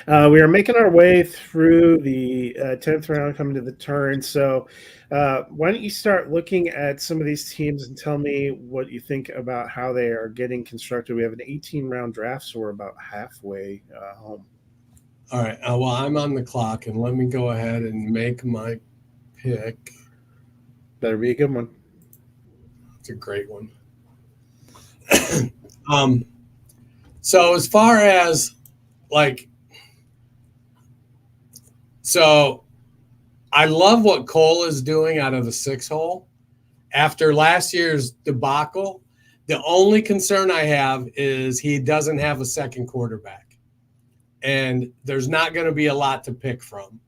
We are making our way through the 10th round, coming to the turn. So why don't you start looking at some of these teams and tell me what you think about how they are getting constructed. We have an 18-round draft, so we're about halfway home. All right. Well, I'm on the clock, and let me go ahead and make my pick. Better be a good one. It's a great one. So as far as so I love what Cole is doing out of the 6 hole. After last year's debacle, the only concern I have is he doesn't have a second quarterback. And there's not going to be a lot to pick from.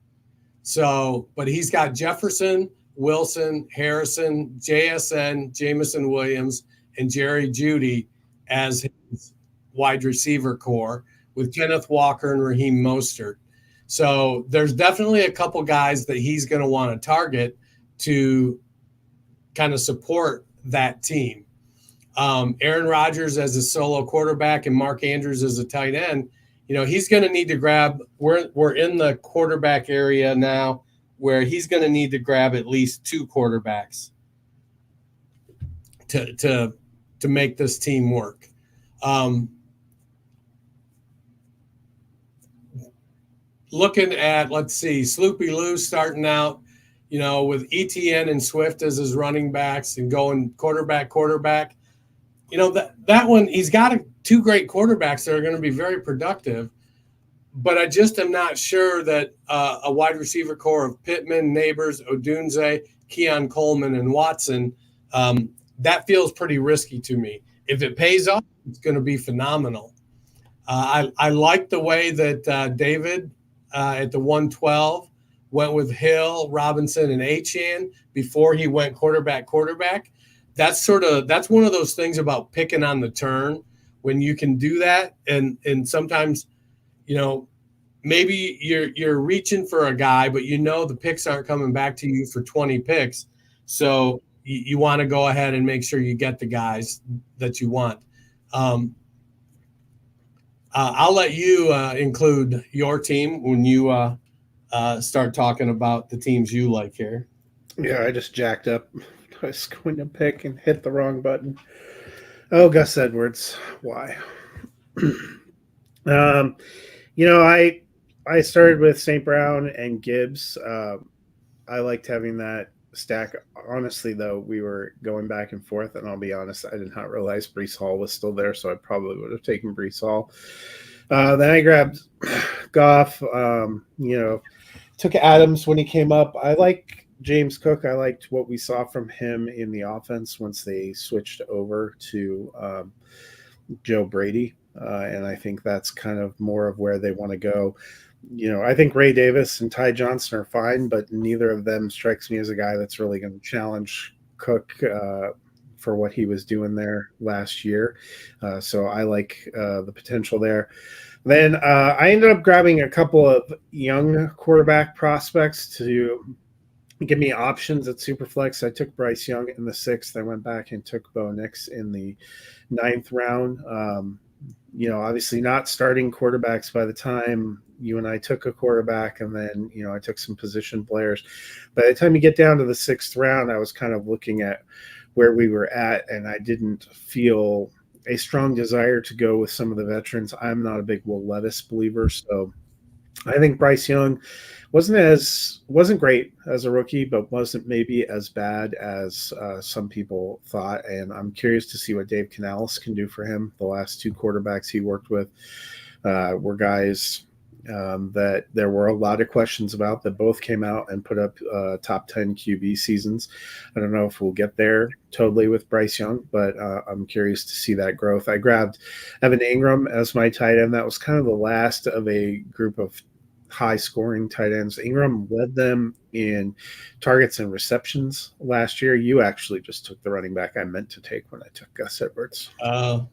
So, but he's got Jefferson, Wilson, Harrison, JSN, Jamison Williams, and Jerry Jeudy as his wide receiver core, with Kenneth Walker and Raheem Mostert. So there's definitely a couple guys that he's going to want to target to kind of support that team. Aaron Rodgers as a solo quarterback and Mark Andrews as a tight end. He's going to need to grab. We're in the quarterback area now, where he's going to need to grab at least 2 quarterbacks to make this team work. Looking at, let's see, Sloopy Lou starting out, with ETN and Swift as his running backs and going quarterback. That one, he's got 2 great quarterbacks that are going to be very productive, but I just am not sure that a wide receiver core of Pittman, Neighbors, Odunze, Keon Coleman, and Watson, that feels pretty risky to me. If it pays off, it's going to be phenomenal. I like the way that David at the 112 went with Hill, Robinson, and Achane before he went quarterback. That's one of those things about picking on the turn when you can do that. And sometimes, maybe you're reaching for a guy, but the picks aren't coming back to you for 20 picks. So you want to go ahead and make sure you get the guys that you want. I'll let you include your team when you start talking about the teams you like here. Yeah, I just jacked up. I was going to pick and hit the wrong button. Oh, Gus Edwards. Why? I started with St. Brown and Gibbs. I liked having that stack. Honestly, though, we were going back and forth, and I'll be honest, I did not realize Breece Hall was still there, so I probably would have taken Breece Hall. Then I grabbed Goff. Took Adams when he came up. I like James Cook. I liked what we saw from him in the offense once they switched over to Joe Brady, and I think that's kind of more of where they want to go. I think Ray Davis and Ty Johnson are fine, but neither of them strikes me as a guy that's really going to challenge Cook for what he was doing there last year. So I like the potential there. Then I ended up grabbing a couple of young quarterback prospects to give me options at Superflex. I took Bryce Young in the 6th. I went back and took Bo Nix in the 9th round. Obviously not starting quarterbacks by the time you and I took a quarterback, and then, I took some position players. By the time you get down to the 6th round, I was kind of looking at where we were at, and I didn't feel a strong desire to go with some of the veterans. I'm not a big Will Levis believer, so I think Bryce Young wasn't great as a rookie, but wasn't maybe as bad as some people thought. And I'm curious to see what Dave Canales can do for him. The last two quarterbacks he worked with were guys that there were a lot of questions about that both came out and put up top 10 QB seasons. I don't know if we'll get there totally with Bryce Young, but I'm curious to see that growth. I grabbed Evan Ingram as my tight end. That was kind of the last of a group of high scoring tight ends. Ingram led them in targets and receptions last year. You actually just took the running back I meant to take when I took Gus Edwards. But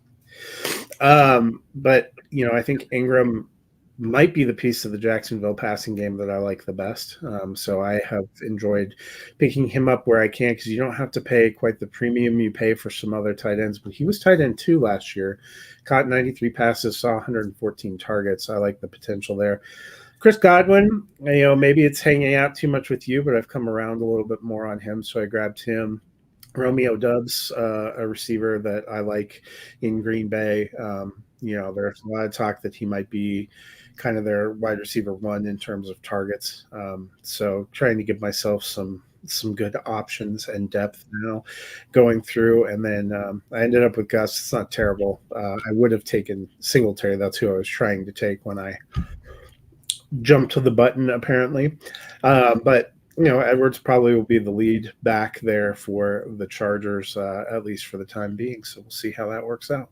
I think Ingram might be the piece of the Jacksonville passing game that I like the best. So I have enjoyed picking him up where I can, because you don't have to pay quite the premium you pay for some other tight ends. But he was tight end 2 last year, caught 93 passes, saw 114 targets. I like the potential there. Chris Godwin, maybe it's hanging out too much with you, but I've come around a little bit more on him, so I grabbed him. Romeo Doubs, a receiver that I like in Green Bay. There's a lot of talk that he might be kind of their wide receiver 1 in terms of targets. So trying to give myself some good options and depth now going through. And then I ended up with Gus. It's not terrible. I would have taken Singletary. That's who I was trying to take when I jumped to the button, apparently. But Edwards probably will be the lead back there for the Chargers, at least for the time being. So we'll see how that works out.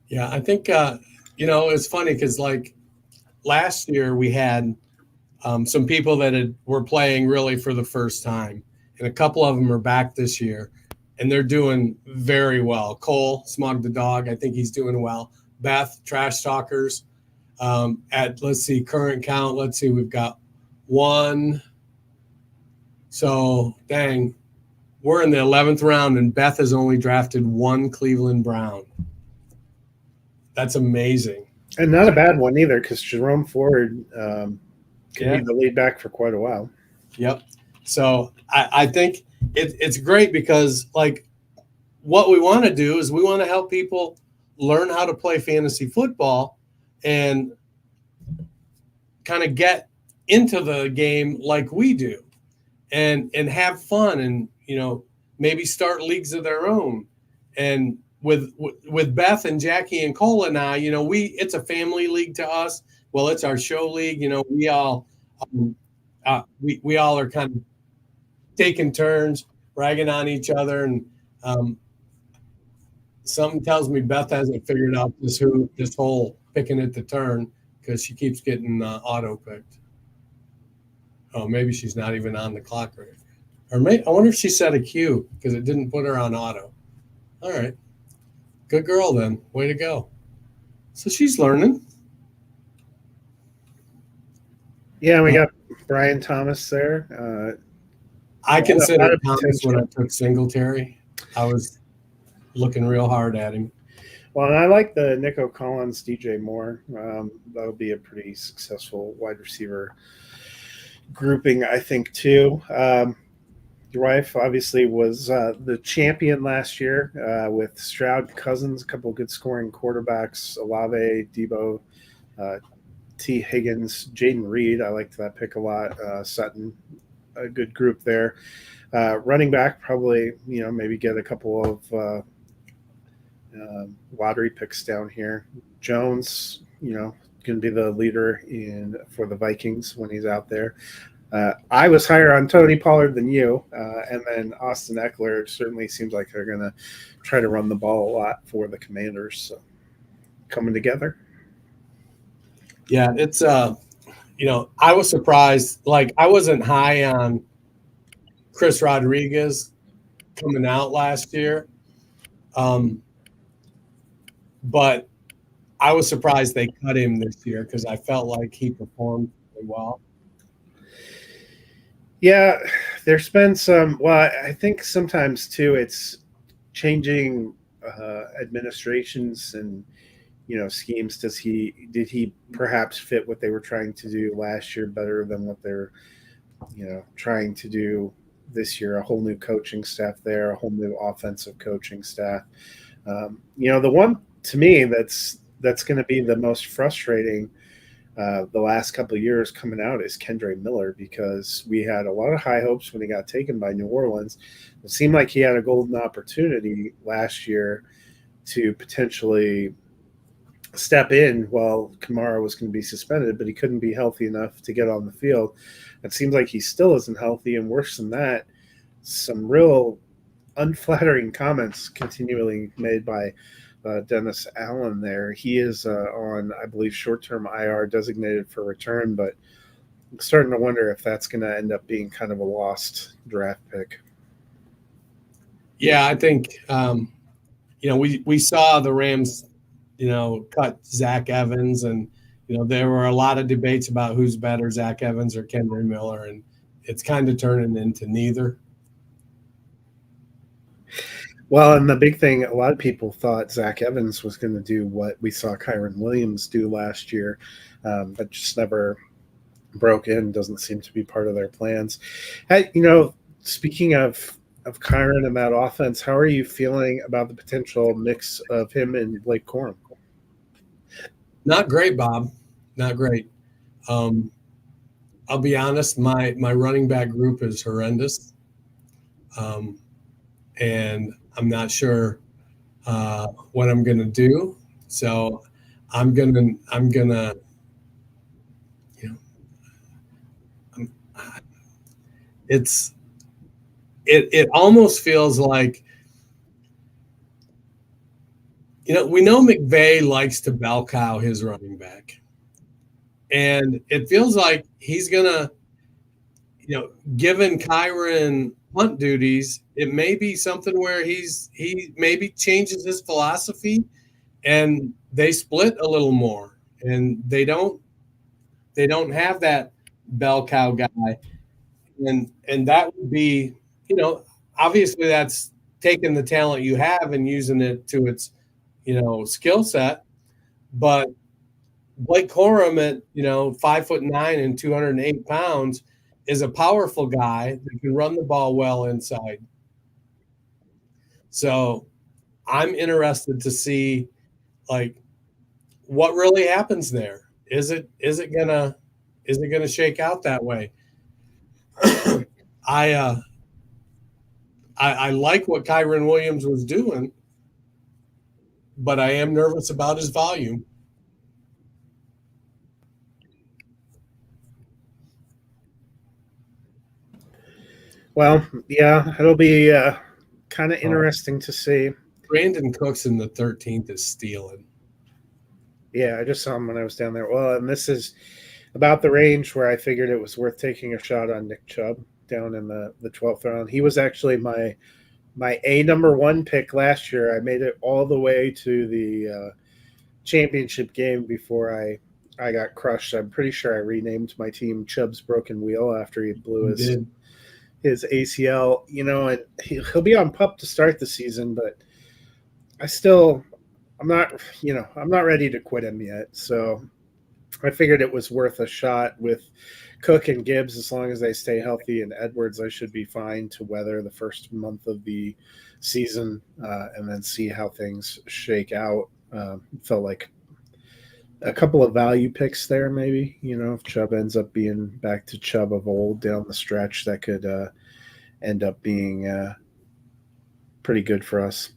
Yeah, I think, it's funny because like last year we had some people that were playing really for the first time, and a couple of them are back this year, and they're doing very well. Cole, Smog the Dog, I think he's doing well. Beth, Trash Talkers, current count, we've got 1. So, dang, we're in the 11th round, and Beth has only drafted 1 Cleveland Brown. That's amazing. And not a bad one either, because Jerome Ford can be the lead back for quite a while. Yep. So I think it's great because, like, what we want to do is we want to help people learn how to play fantasy football and kind of get into the game like we do and have fun and, maybe start leagues of their own. And with Beth and Jackie and Cole and I, it's a family league to us. Well, it's our show league. We all we all are kind of taking turns ragging on each other. And something tells me Beth hasn't figured out this whole picking it to turn, because she keeps getting auto picked. Oh, maybe she's not even on the clock right. Or I wonder if she set a cue because it didn't put her on auto. All right. Good girl then. Way to go. So she's learning. Yeah, we got Brian Thomas there. I considered Thomas when I took Singletary. I was looking real hard at him. Well, and I like the Nico Collins, DJ Moore. That'll be a pretty successful wide receiver grouping, I think, too. Your wife obviously was the champion last year with Stroud, Cousins, a couple of good scoring quarterbacks, Olave, Debo, T. Higgins, Jaden Reed. I liked that pick a lot. Sutton, a good group there. Running back, probably, maybe get a couple of lottery picks down here. Jones, going to be the leader for the Vikings when he's out there. I was higher on Tony Pollard than you, and then Austin Eckler certainly seems like they're going to try to run the ball a lot for the Commanders. So coming together. Yeah, it's I was surprised. Like, I wasn't high on Chris Rodriguez coming out last year, but I was surprised they cut him this year because I felt like he performed really well. Yeah, there's been some. Well, I think sometimes too, it's changing administrations and schemes. Did he perhaps fit what they were trying to do last year better than what they're trying to do this year, a whole new coaching staff there, a whole new offensive coaching staff. The one to me that's going to be the most frustrating the last couple of years coming out is Kendre Miller, because we had a lot of high hopes when he got taken by New Orleans. It seemed like he had a golden opportunity last year to potentially step in while Kamara was going to be suspended, but he couldn't be healthy enough to get on the field. It seems like he still isn't healthy, and worse than that, some real unflattering comments continually made by Dennis Allen there. He is on, I believe, short-term IR, designated for return, but I'm starting to wonder if that's going to end up being kind of a lost draft pick. Yeah, I think, we saw the Rams, cut Zach Evans, and, there were a lot of debates about who's better, Zach Evans or Kendre Miller, and it's kind of turning into neither. Well, and the big thing, a lot of people thought Zach Evans was going to do what we saw Kyron Williams do last year, but just never broke in. Doesn't seem to be part of their plans. Hey, speaking of Kyron and that offense, how are you feeling about the potential mix of him and Blake Corum? Not great, Bob. Not great. I'll be honest, my running back group is horrendous. And I'm not sure what I'm going to do. So I'm gonna, it almost feels like, we know McVay likes to bell cow his running back, and it feels like he's gonna, given Kyron punt duties, it may be something where he maybe changes his philosophy and they split a little more, and they don't have that bell cow guy, and that would be, obviously that's taking the talent you have and using it to its skill set. But Blake Corum at 5'9" and 208 pounds is a powerful guy that can run the ball well inside. So I'm interested to see what really happens there. Is it gonna shake out that way? I like what Kyron Williams was doing, but I am nervous about his volume. Well, yeah, it'll be kind of interesting to see. Brandon Cooks in the 13th is stealing. Yeah, I just saw him when I was down there. Well, and this is about the range where I figured it was worth taking a shot on Nick Chubb down in the 12th round. He was actually my number one pick last year. I made it all the way to the championship game before I got crushed. I'm pretty sure I renamed my team Chubb's Broken Wheel after he blew his ACL. And he'll be on PUP to start the season, but I'm not ready to quit him yet. So I figured it was worth a shot with Cook and Gibbs. As long as they stay healthy, and Edwards, I should be fine to weather the first month of the season and then see how things shake out. Felt like a couple of value picks there, maybe. If Chubb ends up being back to Chubb of old down the stretch, that could end up being pretty good for us.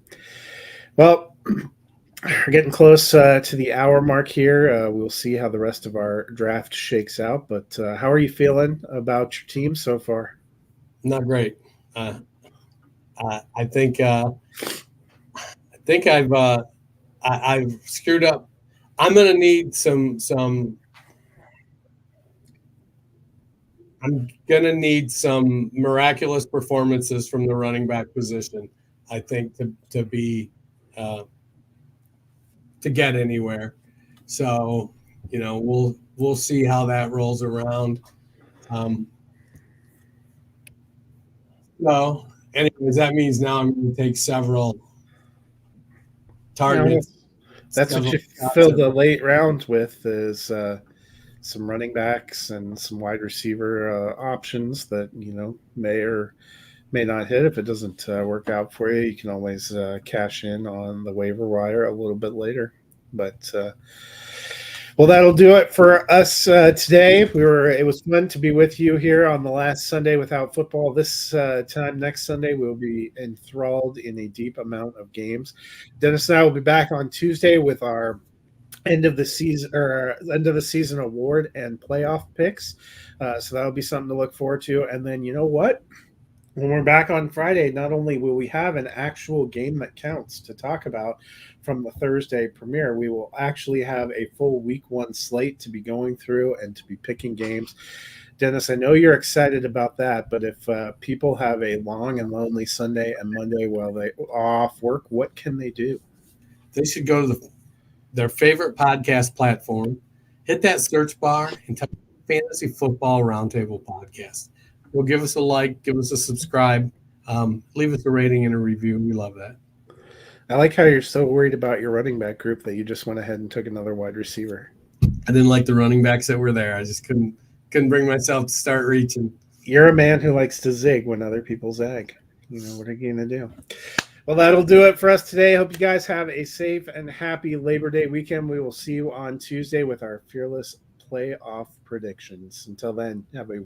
Well, we're getting close to the hour mark here. We'll see how the rest of our draft shakes out. But how are you feeling about your team so far? Not great. I think I've screwed up. I'm going to need some. I'm going to need some miraculous performances from the running back position, I think, to be to get anywhere. So, we'll see how that rolls around. So, anyways, that means now I'm going to take several targets. That's what you fill the late rounds with, is some running backs and some wide receiver options that may or may not hit. If it doesn't work out for you, you can always cash in on the waiver wire a little bit later. But well, that'll do it for us today. It was fun to be with you here on the last Sunday without football. This time next Sunday, we'll be enthralled in a deep amount of games. Dennis and I will be back on Tuesday with our end of the season award and playoff picks. So that'll be something to look forward to. And then you know what? When we're back on Friday, not only will we have an actual game that counts to talk about from the Thursday premiere, we will actually have a full week 1 slate to be going through and to be picking games. Dennis, I know you're excited about that, but if people have a long and lonely Sunday and Monday while they are off work, what can they do? They should go to their favorite podcast platform, hit that search bar, and type Fantasy Football Roundtable Podcast. Well, give us a like, give us a subscribe, leave us a rating and a review. We love that. I like how you're so worried about your running back group that you just went ahead and took another wide receiver. I didn't like the running backs that were there. I just couldn't bring myself to start reaching. You're a man who likes to zig when other people zag. You know, what are you going to do? Well, that'll do it for us today. Hope you guys have a safe and happy Labor Day weekend. We will see you on Tuesday with our fearless playoff predictions. Until then, have a